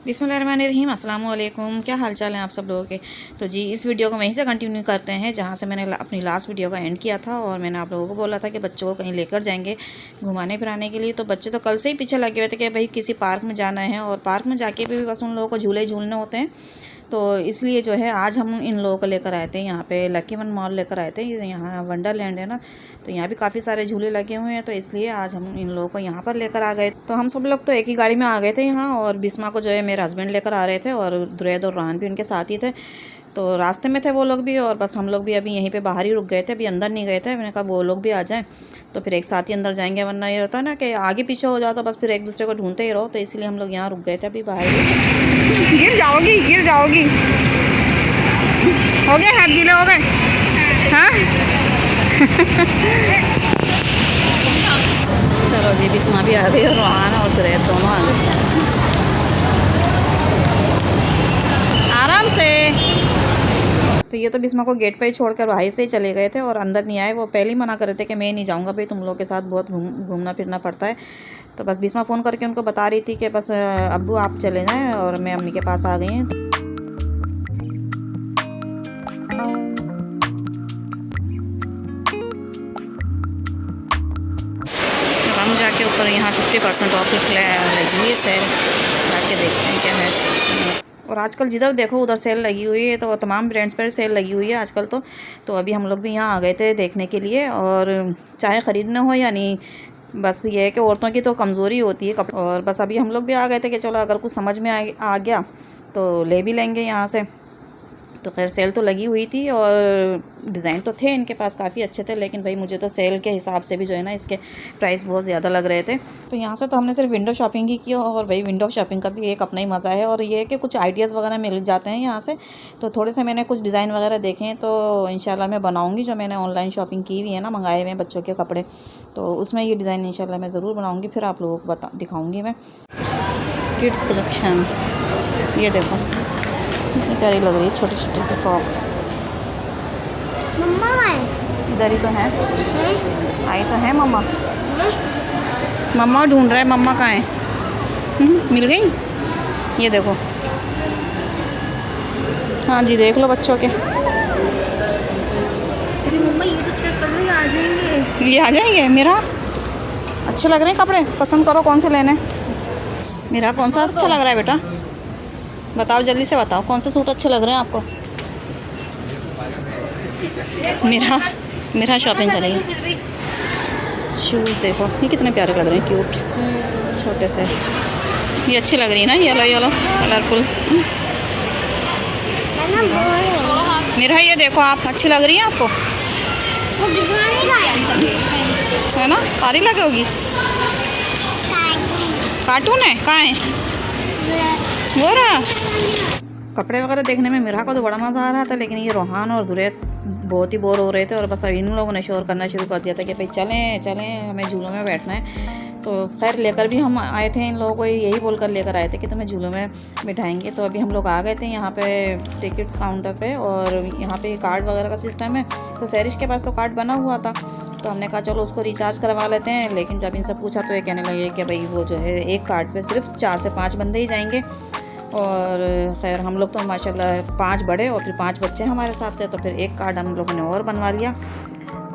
बिस्मिल्लाहिर्रहमानिर्रहीम, अस्सलाम वालेकुम। क्या हाल चाल है आप सब लोगों के। तो जी इस वीडियो को वहीं से कंटिन्यू करते हैं जहाँ से मैंने अपनी लास्ट वीडियो का एंड किया था। और मैंने आप लोगों को बोला था कि बच्चों को कहीं लेकर जाएंगे घुमाने फिराने के लिए। तो बच्चे तो कल से ही पीछे लगे हुए थे कि भाई किसी पार्क में जाना है, और पार्क में जाके भी बस उन लोगों को झूले झूलने होते हैं। तो इसलिए जो है आज हम इन लोगों को लेकर आए थे यहाँ पे लकी वन मॉल लेकर आए थे। यहाँ वंडरलैंड है ना, तो यहाँ भी काफ़ी सारे झूले लगे हुए हैं। तो इसलिए आज हम इन लोगों को यहाँ पर लेकर आ गए। तो हम सब लोग तो एक ही गाड़ी में आ गए थे यहाँ, और बिस्मा को जो है मेरे हस्बैंड लेकर आ रहे थे, और दुरैद और रान भी उनके साथ ही थे। तो रास्ते में थे वो लोग भी, और बस हम लोग भी अभी यहीं पे बाहर ही रुक गए थे, अभी अंदर नहीं गए थे। मैंने कहा वो लोग भी आ जाएं तो फिर एक साथ ही अंदर जाएंगे, वरना ये होता है ना कि आगे पीछे हो जाओ तो बस फिर एक दूसरे को ढूंढते ही रहो। तो इसलिए हम लोग यहाँ रुक गए थे अभी बाहर ही। गिर जाओगी गिर जाओगी। हो गए हाथ गीले हो गए। हाँ चलो जी, बिस्मा भी आ गई और रोहान और दुरैद दोनों आ गए। आराम से। तो ये तो बिस्मा को गेट पे ही छोड़कर भाई से ही चले गए थे और अंदर नहीं आए। वो पहले ही मना कर रहे थे कि मैं नहीं जाऊंगा भाई, तुम लोग के साथ बहुत घूमना फिरना पड़ता है। तो बस बिस्मा फ़ोन करके उनको बता रही थी कि बस अब्बू आप चले जाएं, और मैं अम्मी के पास आ गई हूँ। हम जाके ऊपर यहाँ 50% ऑफ लगी है, सेल जाके देखते हैं क्या है। और आजकल जिधर देखो उधर सेल लगी हुई है, तो तमाम ब्रांड्स पर सेल लगी हुई है आजकल। तो अभी हम लोग भी यहाँ आ गए थे देखने के लिए, और चाहे ख़रीदना हो या नहीं, बस ये है कि औरतों की तो कमज़ोरी होती है कपड़े। और बस अभी हम लोग भी आ गए थे कि चलो अगर कुछ समझ में आ गया तो ले भी लेंगे यहाँ से। तो खैर सेल तो लगी हुई थी, और डिज़ाइन तो थे इनके पास काफ़ी अच्छे थे, लेकिन भाई मुझे तो सेल के हिसाब से भी जो है ना इसके प्राइस बहुत ज़्यादा लग रहे थे। तो यहाँ से तो हमने सिर्फ विंडो शॉपिंग ही की, और भाई विंडो शॉपिंग का भी एक अपना ही मज़ा है। और ये है कि कुछ आइडियाज़ वगैरह मिल जाते हैं यहाँ से। तो थोड़े से मैंने कुछ डिज़ाइन वगैरह देखे हैं, तो इंशाल्लाह मैं बनाऊँगी जो मैंने ऑनलाइन शॉपिंग की हुई है ना, मंगाए हुए हैं बच्चों के कपड़े, तो उसमें ये डिज़ाइन इंशाल्लाह मैं ज़रूर बनाऊँगी, फिर आप लोगों को दिखाऊँगी मैं। किड्स कलेक्शन ये देखो कितनी प्यारी लग रही है, छोटी छोटी सी फ्रॉक। मम्मा इधर ही तो है, आई तो है मम्मा। मम्मा ढूंढ रहा है, मम्मा कहाँ है। मिल गई, ये देखो। हाँ जी देख लो बच्चों के। अरे मम्मा ये तो चेक कर लो, ये आ जाएंगे। ये आ जाएंगे। मेरा अच्छे लग रहे हैं कपड़े, पसंद करो कौन से लेने। मेरा कौन सा अच्छा लग रहा है बेटा, बताओ जल्दी से बताओ कौन से सूट अच्छे लग रहे हैं आपको। मेरा शॉपिंग करेंगे। शूज़ देखो ये कितने प्यारे लग रहे हैं, क्यूट छोटे से। ये अच्छी लग रही है ना, येलो येलो कलरफुल। मेरा ये देखो आप, अच्छी लग रही है आपको, है ना, सारी लगेगी। कार्टून है, कहाँ है वो रहा। कपड़े वगैरह देखने में मेरा को तो बड़ा मज़ा आ रहा था, लेकिन ये रोहान और दुरैद बहुत ही बोर हो रहे थे। और बस इन लोगों ने शोर करना शुरू कर दिया था कि भाई चलें चलें, हमें झूलों में बैठना है। तो खैर लेकर भी हम आए थे, इन लोगों को यही बोलकर लेकर आए थे कि तुम्हें झूलों में बिठाएंगे। तो अभी हम लोग आ गए थे यहाँ पे टिकट्स काउंटर पे, और यहाँ पे कार्ड वगैरह का सिस्टम है। तो सैरिश के पास तो कार्ड बना हुआ था, तो हमने कहा चलो उसको रिचार्ज करवा लेते हैं। लेकिन जब इनसे पूछा तो ये कहने लगे कि भाई वो जो है एक कार्ड पे सिर्फ 4 से 5 बंदे ही जाएंगे। और खैर हम लोग तो माशाल्लाह 5 बड़े और फिर 5 बच्चे हमारे साथ थे, तो फिर एक कार्ड हम लोगों ने और बनवा लिया।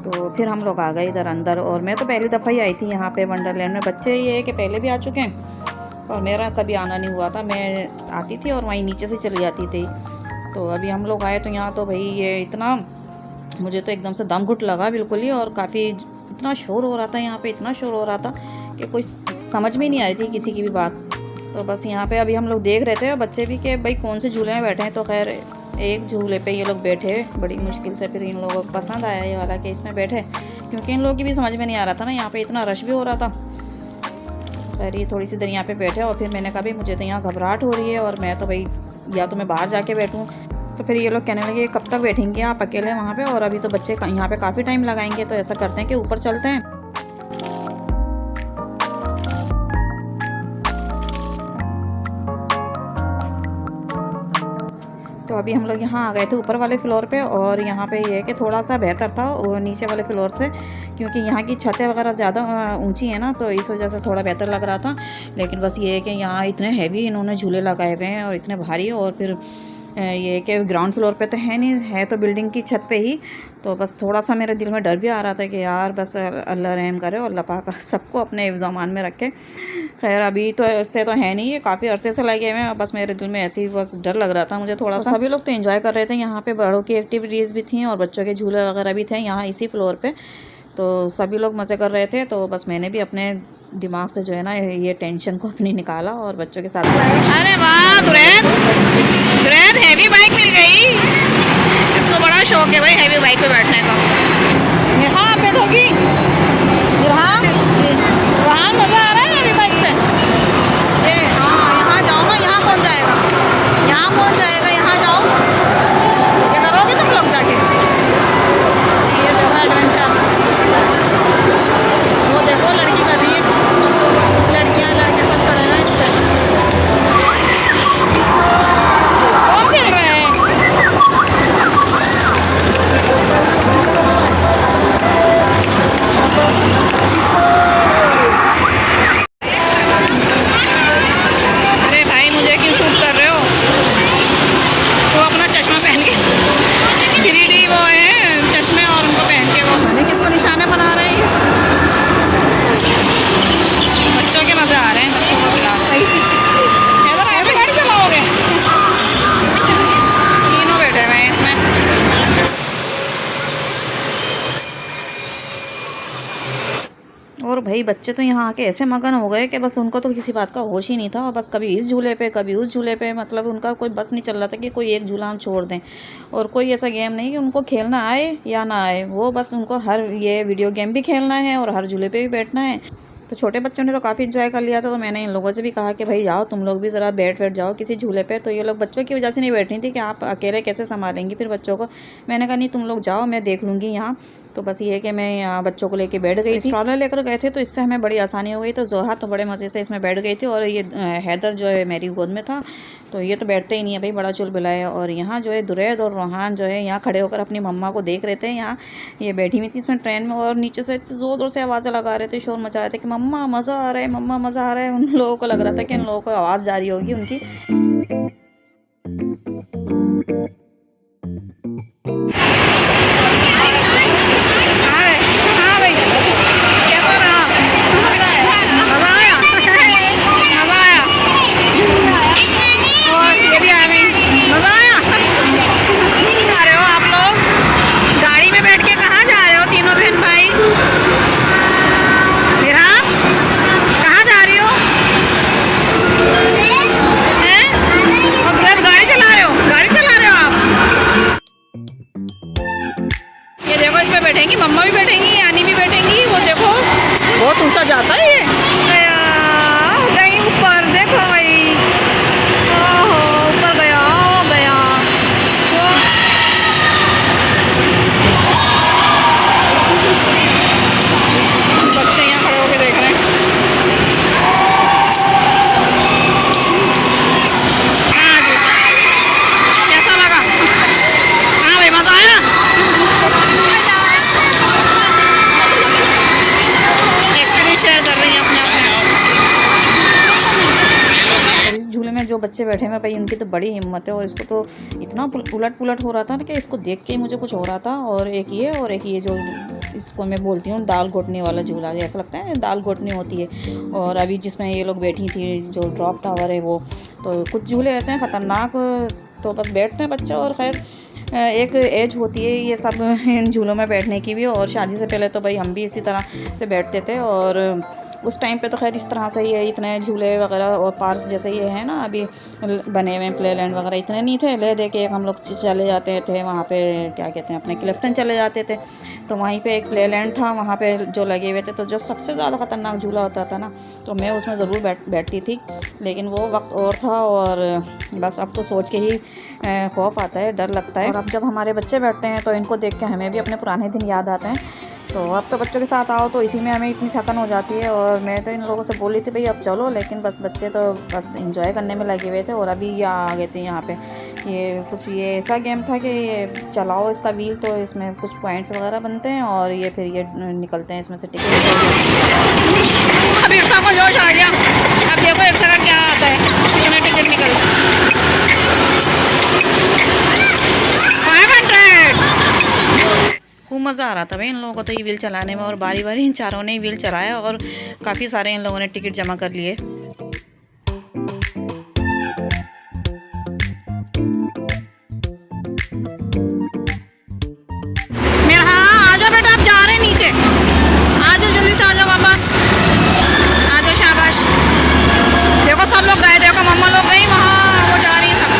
तो फिर हम लोग आ गए इधर अंदर। और मैं तो पहली दफ़ा ही आई थी यहाँ पे वंडरलैंड में। बच्चे ये है कि पहले भी आ चुके हैं, और मेरा कभी आना नहीं हुआ था। मैं आती थी और वहीं नीचे से चली जाती थी। तो अभी हम लोग आए तो यहाँ तो भाई ये इतना, मुझे तो एकदम से दम घुट लगा बिल्कुल ही। और काफ़ी इतना शोर हो रहा था यहाँ पे, इतना शोर हो रहा था कि कोई समझ में नहीं आ रही थी किसी की भी बात। तो बस यहाँ पे अभी हम लोग देख रहे थे, और बच्चे भी कि भाई कौन से झूले में बैठे हैं। तो खैर एक झूले पे ये लोग बैठे बड़ी मुश्किल से, फिर इन लोगों को पसंद आया ये वाला कि इसमें बैठे, क्योंकि इन लोगों की भी समझ में नहीं आ रहा था ना, यहाँ पे इतना रश भी हो रहा था। खैर ये थोड़ी सी देर यहाँ पे बैठे, और फिर मैंने कहा भाई मुझे तो यहाँ घबराहट हो रही है, और मैं तो भाई या तो मैं बाहर जाके बैठूँ। तो फिर ये लोग कहने लगे कब तक बैठेंगे आप अकेले वहाँ पे, और अभी तो बच्चे यहाँ पे काफ़ी टाइम लगाएंगे। तो ऐसा करते हैं कि ऊपर चलते हैं। तो अभी हम लोग यहाँ आ गए थे ऊपर वाले फ्लोर पे, और यहाँ पे ये है कि थोड़ा सा बेहतर था और नीचे वाले फ्लोर से, क्योंकि यहाँ की छतें वगैरह ज़्यादा ऊंची है ना, तो इस वजह से थोड़ा बेहतर लग रहा था। लेकिन बस ये है कि यहाँ इतने हैवी इन्होंने झूले लगाए हुए हैं और इतने भारी, और फिर ये कि ग्राउंड फ्लोर पे तो है नहीं, है तो बिल्डिंग की छत पे ही। तो बस थोड़ा सा मेरे दिल में डर भी आ रहा था कि यार बस अल्लाह रहम करे और अल्लाह पाक सबको अपने हिफ्ज़-ओ-अमान में रखे। खैर अभी तो ऐसे तो है नहीं, ये काफ़ी अरसे से लगे हुए हैं, बस मेरे दिल में ऐसे ही बस डर लग रहा था मुझे थोड़ा सा। सभी लोग तो एंजॉय कर रहे थे, यहाँ पे बड़ों की एक्टिविटीज़ भी थी और बच्चों के झूले वगैरह भी थे यहाँ इसी फ्लोर पे। तो सभी लोग मज़े कर रहे थे, तो बस मैंने भी अपने दिमाग से जो है ना ये टेंशन को अपनी निकाला और बच्चों के साथ। अरे वाह दुरैद हैवी बाइक मिल गई, इसको बड़ा शौक है भाई हैवी बाइक पे बैठने का। यहाँ आप बैठोगी? यहाँ मज़ा आ रहा है हैवी बाइक पे? ये हाँ, यहाँ जाओ ना, यहाँ कौन जाएगा, यहाँ कौन जाएगा, यहाँ जाओ। ये करोगे तुम लोग जाके? ये देखो एडवेंचर, वो देखो लड़की कर रही है, लड़कियाँ लड़के सब खड़े हैं इस पर। कौन खेल रहा है? अरे भाई मुझे क्यों शूट कर रहे हो? वो अपना चश्मा पहन के 3D वो है चश्मे, और उनको पहन के वो किसको निशाने बना रहे हैं। बच्चों के मज़े आ रहे हैं, बच्चों को खिला रहे हैं। इधर आए, गाड़ी चलाओगे? तीनों बैठे हुए हैं इसमें। और भाई बच्चे तो यहाँ आके ऐसे मगन हो गए कि बस उनको तो किसी बात का होश ही नहीं था, और बस कभी इस झूले पे कभी उस झूले पे, मतलब उनका कोई बस नहीं चल रहा था कि कोई एक झूला हम छोड़ दें। और कोई ऐसा गेम नहीं कि उनको खेलना आए या ना आए, वो बस उनको हर ये वीडियो गेम भी खेलना है और हर झूले पे भी बैठना है। तो छोटे बच्चों ने तो काफ़ी इन्जॉय कर लिया था, तो मैंने इन लोगों से भी कहा कि भाई जाओ तुम लोग भी ज़रा बैठ जाओ किसी झूले पे। तो ये लोग बच्चों की वजह से नहीं बैठ रही थी कि आप अकेले कैसे संभालेंगी फिर बच्चों को। मैंने कहा नहीं तुम लोग जाओ, मैं देख लूँगी यहाँ। तो बस ये है कि मैं यहाँ बच्चों को लेके बैठ गई थी, स्ट्रॉलर लेकर गए थे, तो इससे हमें बड़ी आसानी हो गई। तो जोहा तो बड़े मज़े से इसमें बैठ गई थी, और ये हैदर जो है मेरी गोद में था, तो ये तो बैठते ही नहीं है भाई, बड़ा चुलबुला है। और यहाँ जो है दुरैद और रोहान जो है यहाँ खड़े होकर अपनी मम्मा को देख रहे थे। यहाँ ये बैठी हुई थी इसमें ट्रेन में, और नीचे से ज़ोर ज़ोर से आवाज़ें लगा रहे थे, शोर मचा रहे थे कि मम्मा मज़ा आ रहा है, मम्मा मज़ा आ रहा है। उन लोगों को लग रहा था कि इन लोगों को आवाज़ जा रही होगी उनकी। बैठेंगी, मम्मा भी बैठेंगी, यानी भी बैठेंगी। वो देखो बहुत ऊंचा जाता है ये, कहीं ऊपर देखो भाई, ओहो ऊपर गया, गया। बच्चे यहाँ खड़े होके देख रहे हैं। कैसा लगा? हाँ भाई मजा आया। शेयर कर रही हैं अपने अपने। इस झूले में जो बच्चे बैठे हैं भाई उनकी तो बड़ी हिम्मत है, और इसको तो इतना उलट पुलट हो रहा था ना कि इसको देख के ही मुझे कुछ हो रहा था। और एक ये जो इसको मैं बोलती हूँ दाल घोटने वाला झूला, ऐसा लगता है दाल घोटनी होती है। और अभी जिसमें ये लोग बैठी थी जो ड्रॉप टावर है वो, तो कुछ झूले ऐसे हैं ख़तरनाक, तो बस बैठते हैं बच्चे। और खैर एक एज होती है ये सब इन झूलों में बैठने की भी, और शादी से पहले तो भाई हम भी इसी तरह से बैठते थे। और उस टाइम पे तो खैर इस तरह से ही है, इतने झूले वगैरह और पार्क जैसे ये है ना अभी बने हुए प्ले लैंड वगैरह इतने नहीं थे। ले दे के एक हम लोग चले जाते थे वहाँ पे, क्या कहते हैं, अपने क्लिफ्टन चले जाते थे, तो वहीं पे एक प्ले लैंड था, वहाँ पे जो लगे हुए थे। तो जो सबसे ज़्यादा ख़तरनाक झूला होता था ना, तो मैं उसमें ज़रूर बैठती थी। लेकिन वो वक्त और था, और बस अब तो सोच के ही खौफ आता है, डर लगता है। और अब जब हमारे बच्चे बैठते हैं तो इनको देख के हमें भी अपने पुराने दिन याद आते हैं। तो अब तो बच्चों के साथ आओ तो इसी में हमें इतनी थकन हो जाती है। और मैं तो इन लोगों से बोल रही थी भाई अब चलो, लेकिन बस बच्चे तो बस एंजॉय करने में लगे हुए थे। और अभी ये आ गए थे यहाँ पे ये कुछ ये ऐसा गेम था कि ये चलाओ इसका व्हील तो इसमें कुछ पॉइंट्स वगैरह बनते हैं और ये फिर ये निकलते हैं इसमें से टिकट। अब इर्सा को जोश आ गया। अब देखो इर्सा का क्या आता है, कितने टिकट निकल 500। खूब मज़ा आ रहा था भाई इन लोगों को तो ये व्हील चलाने में, और बारी बारी इन चारों ने व्हील चलाया और काफ़ी सारे इन लोगों ने टिकट जमा कर लिए। बेटा आप जा रहे हैं नीचे, आ जाओ जल्दी से, आ जाओ वापस, आ जाओ, शाबाश। देखो सब लोग गए, देखो मम्मा लोग गई वहाँ, वो जा रही है सब।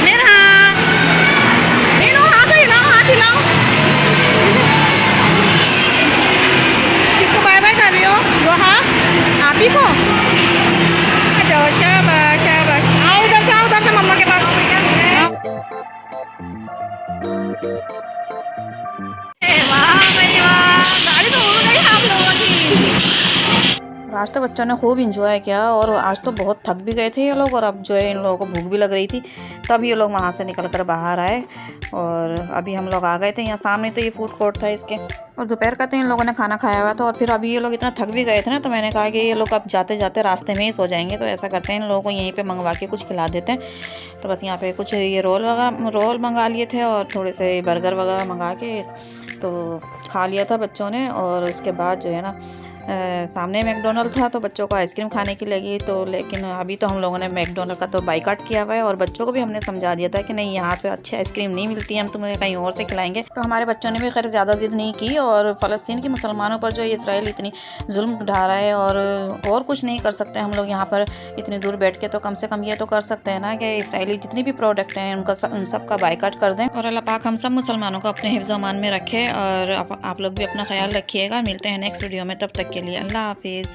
मेरा हाथ हिलाओ, हाथ हिलाओ। कर रही हो वो? हाँ आप ही को। अच्छा शाबाश शाबाश, आओ उधर से मम्मा के पास। गाड़ी तो उड़ गई आप लोगों की। आज तो बच्चों ने खूब इंजॉय किया और आज तो बहुत थक भी गए थे ये लोग, और अब जो है इन लोगों को भूख भी लग रही थी, तब ये लोग वहाँ से निकल कर बाहर आए और अभी हम लोग आ गए थे। यहाँ सामने तो ये फूड कोर्ट था इसके, और दोपहर का तो इन लोगों ने खाना खाया हुआ था, और फिर अभी ये लोग इतना थक भी गए थे ना, तो मैंने कहा कि ये लोग अब जाते जाते रास्ते में ही सो जाएंगे, तो ऐसा करते हैं इन लोगों को यहीं पे मंगवा के कुछ खिला देते हैं। तो बस यहाँ पे कुछ ये रोल मंगा लिए थे और थोड़े से बर्गर वगैरह मंगा के तो खा लिया था बच्चों ने। और उसके बाद जो है ना सामने मैकडोनल्ड था, तो बच्चों को आइसक्रीम खाने की लगी, तो लेकिन अभी तो हम लोगों ने मैकडोनल्ड का तो बाइकआउट किया हुआ है, और बच्चों को भी हमने समझा दिया था कि नहीं यहाँ पे अच्छी आइसक्रीम नहीं मिलती है, हम तुम्हें कहीं और से खिलाएंगे। तो हमारे बच्चों ने भी खैर ज़्यादा जिद नहीं की, और फ़लस्तीन के मुसलमानों पर जो इसराइल इतनी जुल्म ढा रहा है और कुछ नहीं कर सकते हम लोग यहाँ पर इतनी दूर बैठ के, तो कम से कम ये तो कर सकते हैं ना कि इसराइली जितनी भी प्रोडक्ट हैं उन सब का बाइकआउट कर दें। और अल्लाह पाक हम सब मुसलमानों को अपने हिफ्ज़ अमान में रखे, और आप लोग भी अपना ख्याल रखिएगा। मिलते हैं नेक्स्ट वीडियो में, तब तक के लिए अल्लाह हाफिज़।